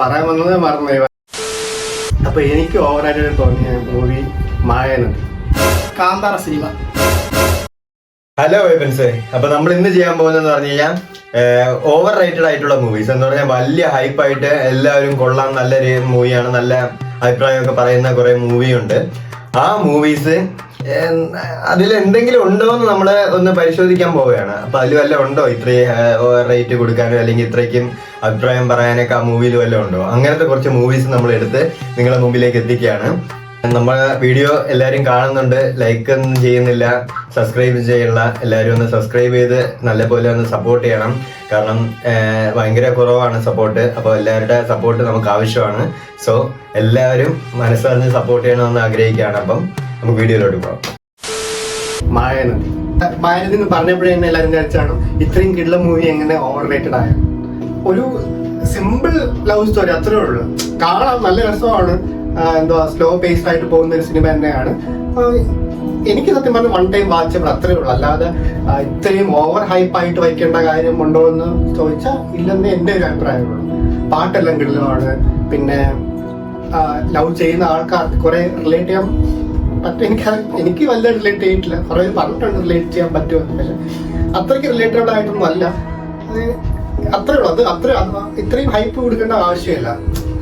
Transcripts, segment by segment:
പറയാൻ വന്നത് മറന്നു. അപ്പൊ എനിക്ക് ഓവറായിട്ട് തോന്നിയ മൂവി മായനദി, കാന്താര സിനിമ. ഹലോ ഫ്രണ്ട്സ്, അപ്പൊ നമ്മൾ ഇന്ന് ചെയ്യാൻ പോകുന്നതെന്ന് പറഞ്ഞു കഴിഞ്ഞാൽ ഓവർ റേറ്റഡ് ആയിട്ടുള്ള മൂവീസ് എന്ന് പറഞ്ഞാൽ വലിയ ഹൈപ്പായിട്ട് എല്ലാവരും കൊള്ളാം, നല്ലൊരു മൂവിയാണ്, നല്ല അഭിപ്രായമൊക്കെ പറയുന്ന കുറെ മൂവിയുണ്ട്. ആ മൂവീസ് അതിൽ എന്തെങ്കിലും ഉണ്ടോ എന്ന് നമ്മൾ ഒന്ന് പരിശോധിക്കാൻ പോവുകയാണ്. അപ്പൊ അതിൽ വല്ല ഉണ്ടോ ഇത്രയും റേറ്റ് കൊടുക്കാനോ അല്ലെങ്കിൽ ഇത്രയ്ക്കും അഭിപ്രായം പറയാനൊക്കെ ആ മൂവിയിൽ വല്ല ഉണ്ടോ? അങ്ങനത്തെ കുറച്ച് മൂവീസ് നമ്മൾ എടുത്ത് നിങ്ങളുടെ മുമ്പിലേക്ക് എത്തിക്കുകയാണ്. നമ്മുടെ വീഡിയോ എല്ലാവരും കാണുന്നുണ്ട്, ലൈക്ക് ഒന്നും ചെയ്യുന്നില്ല, സബ്സ്ക്രൈബ് ചെയ്യണം. എല്ലാവരും ഒന്ന് സബ്സ്ക്രൈബ് ചെയ്ത് നല്ലപോലെ ഒന്ന് സപ്പോർട്ട് ചെയ്യണം. കാരണം ഭയങ്കര കുറവാണ് സപ്പോർട്ട്. അപ്പോൾ എല്ലാവരുടെ സപ്പോർട്ട് നമുക്ക് ആവശ്യമാണ്. സോ എല്ലാവരും മനസ്സറിഞ്ഞ് സപ്പോർട്ട് ചെയ്യണമെന്ന് ആഗ്രഹിക്കുകയാണ്. അപ്പം നമുക്ക് വീഡിയോയിലോട്ട് പോകാം. മായനദി എന്ന് പറഞ്ഞപ്പോഴേ തന്നെ എല്ലാവരും വിചാരിച്ചാണ് ഇത്രയും കിള്ള മൂവി എങ്ങനെ ഓവർ റേറ്റഡ് ആയ. ഒരു സിമ്പിൾ ലവ് സ്റ്റോറി, അത്രേ ഉള്ളൂ. കാണാൻ നല്ല രസമാണ്, എന്തുവാ സ്ലോ പേസ്ഡ് ആയിട്ട് പോകുന്ന ഒരു സിനിമ തന്നെയാണ്. എനിക്ക് സത്യം പറഞ്ഞാൽ വൺ ടൈം വാച്ചബിൾ, അത്രേ ഉള്ളൂ. അല്ലാതെ ഇത്രയും ഓവർ ഹൈപ്പായിട്ട് വയ്ക്കേണ്ട കാര്യം ഉണ്ടോ എന്ന് ചോദിച്ചാൽ ഇല്ലെന്ന് എൻ്റെ ഒരു അഭിപ്രായമുള്ളൂ. പാട്ടെല്ലാം കിടലുമാണ്. പിന്നെ ലവ് ചെയ്യുന്ന ആൾക്കാർക്ക് കുറെ റിലേറ്റ് ചെയ്യാൻ പറ്റും. എനിക്ക് വല്ല റിലേറ്റ് ചെയ്തിട്ടില്ല. കുറെ പറഞ്ഞിട്ടുണ്ട് റിലേറ്റ് ചെയ്യാൻ പറ്റുമെന്ന്, പക്ഷെ അത്രയ്ക്ക് റിലേറ്റബിൾ ആയിട്ടൊന്നും അല്ല. അത് അത്രേ ഉള്ളൂ. ഇത്രയും ഹൈപ്പ് കൊടുക്കേണ്ട ആവശ്യമില്ല.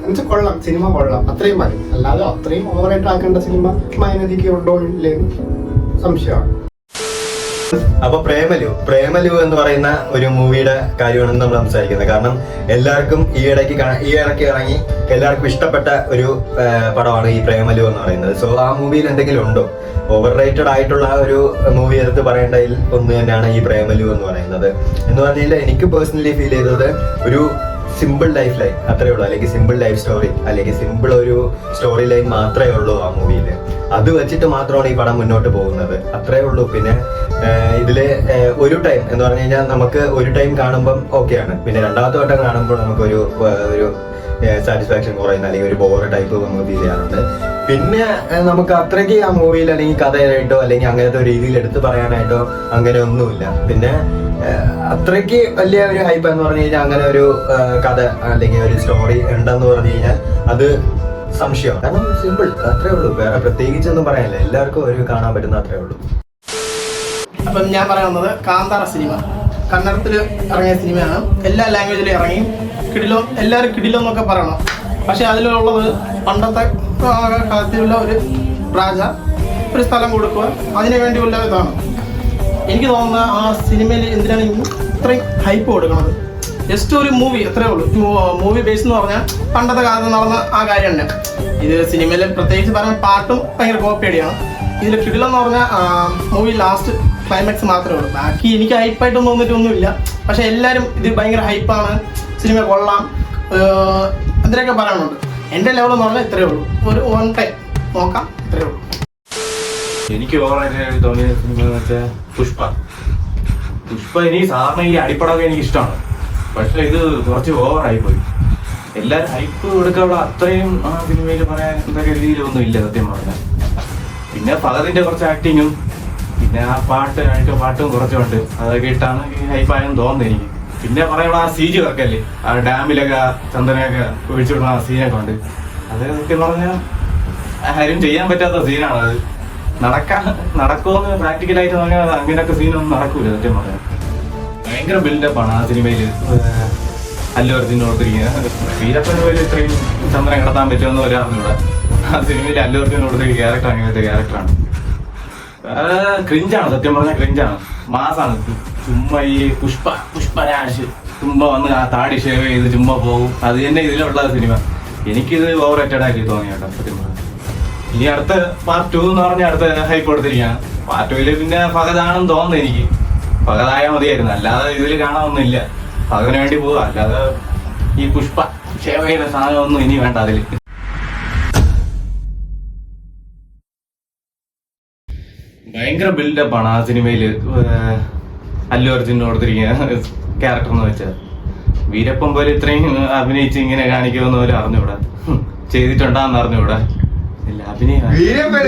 എന്നുവെച്ചാൽ കൊള്ളാം, സിനിമ കൊള്ളാം, അത്രയും മതി. അല്ലാതെ അത്രയും ഓവറായിട്ട് ആക്കേണ്ട സിനിമ മായനദിക്ക് ഉണ്ടോ ഇല്ലെന്ന് സംശയമാണ്. അപ്പൊ പ്രേമലു എന്ന് പറയുന്ന ഒരു മൂവിയുടെ കാര്യമാണ് നമ്മൾ സംസാരിക്കുന്നത്. കാരണം എല്ലാവർക്കും ഈ ഇടയ്ക്ക് ഇറങ്ങി എല്ലാവർക്കും ഇഷ്ടപ്പെട്ട ഒരു പടമാണ് ഈ പ്രേമലു എന്ന് പറയുന്നത്. സോ ആ മൂവിയിൽ എന്തെങ്കിലും ഉണ്ടോ? ഓവർ റേറ്റഡ് ആയിട്ടുള്ള ഒരു മൂവി എടുത്ത് പറയേണ്ടതിൽ ഒന്ന് തന്നെയാണ് ഈ പ്രേമലു എന്ന് പറയുന്നത്. എന്ന് പറഞ്ഞാൽ എനിക്ക് പേഴ്സണലി ഫീൽ ചെയ്തത് ഒരു സിമ്പിൾ ലൈഫ് ലൈൻ, അത്രേ ഉള്ളൂ. അല്ലെങ്കിൽ സിമ്പിൾ ലൈഫ് സ്റ്റോറി, അല്ലെങ്കിൽ സിമ്പിൾ ഒരു സ്റ്റോറി ലൈൻ മാത്രമേ ഉള്ളൂ ആ മൂവിയിൽ. അത് വെച്ചിട്ട് മാത്രമാണ് ഈ പടം മുന്നോട്ട് പോകുന്നത്, അത്രേ ഉള്ളൂ. പിന്നെ ഇതില് ഒരു ടൈം എന്ന് പറഞ്ഞു കഴിഞ്ഞാൽ നമുക്ക് ഒരു ടൈം കാണുമ്പം ഓക്കെയാണ്. പിന്നെ രണ്ടാമത്തെ വട്ടം കാണുമ്പോൾ നമുക്കൊരു സാറ്റിസ്ഫാക്ഷൻ കുറയുന്ന അല്ലെങ്കിൽ ഒരു ബോർ ടൈപ്പ് നമുക്ക് ഫീൽ ചെയ്യാറുണ്ട്. പിന്നെ നമുക്ക് അത്രയ്ക്ക് ആ മൂവിയിൽ അല്ലെങ്കിൽ കഥയായിട്ടോ അല്ലെങ്കിൽ അങ്ങനത്തെ ഒരു രീതിയിൽ എടുത്ത് പറയാനായിട്ടോ അങ്ങനെ ഒന്നുമില്ല. പിന്നെ അത്രയ്ക്ക് വലിയ ഒരു ഹൈപ്പ് എന്ന് പറഞ്ഞു കഴിഞ്ഞാൽ അങ്ങനെ ഒരു കഥ അല്ലെങ്കിൽ ഒരു സ്റ്റോറി ഉണ്ടെന്ന് പറഞ്ഞു കഴിഞ്ഞാൽ അത് സംശയം. കാരണം സിമ്പിൾ, അത്രേ ഉള്ളൂ. വേറെ പ്രത്യേകിച്ചൊന്നും പറയാനില്ല. എല്ലാവർക്കും ഒരു കാണാൻ പറ്റുന്ന അത്രേ ഉള്ളൂ. അപ്പം ഞാൻ പറയുന്നത് കാന്താര സിനിമ കന്നഡത്തിൽ ഇറങ്ങിയ സിനിമയാണ്. എല്ലാ ലാംഗ്വേജിലും ഇറങ്ങി. കിടിലോ, എല്ലാവരും കിടിലോ എന്നൊക്കെ പറയണം. പക്ഷെ അതിലുള്ളത് പണ്ടത്തെ കാലത്തിലുള്ള ഒരു രാജ ഒരു സ്ഥലം കൊടുക്കുക, അതിനു വേണ്ടിയുള്ള ഇതാണ്. എനിക്ക് തോന്നുന്നത് ആ സിനിമയിൽ എന്തിനാണ് ഇത്രയും ഹൈപ്പ് കൊടുക്കുന്നത്? ജസ്റ്റ് ഒരു മൂവി, അത്രേ ഉള്ളൂ. മൂവി ബേസ് എന്ന് പറഞ്ഞാൽ പണ്ടത്തെ കാലത്ത് നടന്ന ആ കാര്യം തന്നെ. ഇത് സിനിമയിൽ പ്രത്യേകിച്ച് പറഞ്ഞാൽ പാട്ടും ഭയങ്കര കോപ്പിയടിയാണ്. ഇതിൽ കിടിലെന്ന് പറഞ്ഞാൽ മൂവി ലാസ്റ്റ് ക്ലൈമാക്സ് മാത്രമേ ഉള്ളൂ. ബാക്കി എനിക്ക് ഹൈപ്പായിട്ടൊന്നും തോന്നിയിട്ടൊന്നുമില്ല. പക്ഷെ എല്ലാവരും ഇത് ഭയങ്കര ഹൈപ്പാണ്, സിനിമ കൊള്ളാം, എന്തിനൊക്കെ പറയാനുണ്ട്. എൻ്റെ ലെവൽ എന്ന് പറഞ്ഞാൽ ഇത്രയേ ഉള്ളൂ. ഒരു വൺ ടൈം നോക്കാം, ഇത്രയേ ഉള്ളൂ. എനിക്ക് ഓവറായിട്ട് തോന്നിയ സിനിമ എന്ന് വെച്ചാൽ പുഷ്പ. എനിക്ക് സാധാരണ ഈ അടിപ്പടമൊക്കെ എനിക്ക് ഇഷ്ടമാണ്, പക്ഷെ ഇത് കുറച്ച് ഓവറായി പോയി. എല്ലാവരും ഹൈപ്പ് കൊടുക്കാനുള്ള അത്രയും ആ സിനിമയിൽ പറയാൻ എന്തൊക്കെ രീതിയിലൊന്നും ഇല്ല സത്യം പറഞ്ഞാൽ. പിന്നെ ഫഹദിന്റെ കുറച്ച് ആക്ടിങ്ങും പിന്നെ ആ പാട്ടും കുറച്ചുണ്ട്, അതൊക്കെ ഇട്ടാണ് ഈ ഹൈപ്പായെന്ന് തോന്നുന്നത് എനിക്ക്. പിന്നെ പറയുമ്പോൾ ആ സീജ് വർക്കല്ലേ, ആ ഡാമിലൊക്കെ ചന്ദനയൊക്കെ ഒഴിച്ചുവിടുന്ന ആ സീനൊക്കെ ഉണ്ട്. അത് സത്യം പറഞ്ഞാൽ ആരും ചെയ്യാൻ പറ്റാത്ത സീനാണ്. അത് നടക്കുമെന്ന് പ്രാക്ടിക്കലായിട്ട് പറഞ്ഞാൽ അങ്ങനെയൊക്കെ സീനൊന്നും നടക്കൂല സത്യം പറഞ്ഞാൽ. ഭയങ്കര ബിൽഡപ്പാണ് ആ സിനിമയിൽ. അല്ലു അർജുൻ കൊടുത്തിരിക്കുന്നത് വീരപ്പന് പോലും ഇത്രയും ചന്ദ്രൻ കിടത്താൻ പറ്റുമെന്ന് ഒരാളിലൂടെ ആ സിനിമയിൽ അല്ലു അർജുൻ കൊടുത്തിരിക്കുന്ന ക്യാരക്ടർ അങ്ങനത്തെ ക്യാരക്ടറാണ്. ക്രിഞ്ചാണ് സത്യം പറഞ്ഞാൽ, ക്രിഞ്ചാണ്, മാസാണ്. ചുമ്മാ ഈ പുഷ്പരാജ് ചുമ്മാ വന്ന് ആ താടി ഷേവ് ചെയ്ത് ചുമ്മാ പോകും. അത് തന്നെ ഇതിലുള്ള സിനിമ. എനിക്കിത് ഓവർ റേറ്റഡ് ആയിട്ട് തോന്നി കേട്ടോ സത്യം പറഞ്ഞാൽ. ഇനി അടുത്ത പാർട്ട് 2 എന്ന് പറഞ്ഞാൽ അടുത്ത ഹൈപ്പ് കൊടുത്തിരിക്കുകയാണ്. പാർട്ട് 2 പിന്നെ ഫഹദാണെന്ന് തോന്നുന്നു എനിക്ക്. ഫഹദായാൽ മതിയായിരുന്നു, അല്ലാതെ ഇതിൽ കാണാനൊന്നുമില്ല. ഫഹദിന് വേണ്ടി പോവുക, അല്ലാതെ ഈ പുഷ്പ ഷേവ് ചെയ്യുന്ന സാധനമൊന്നും ഇനി വേണ്ട അതിൽ. ഭയങ്കര ബിൽഡപ്പാണ് ആ സിനിമയിൽ അല്ലു അർജുൻ കൊടുത്തിരിക്കുന്ന ക്യാരക്ടർ എന്ന് വെച്ചാൽ. വീരപ്പൻ പോലെ ഇത്രയും അഭിനയിച്ച് ഇങ്ങനെ കാണിക്കുമെന്ന് പോലും അറിഞ്ഞൂടാ, ചെയ്തിട്ടുണ്ടാന്ന് അറിഞ്ഞൂടാ. വീരപ്പൻ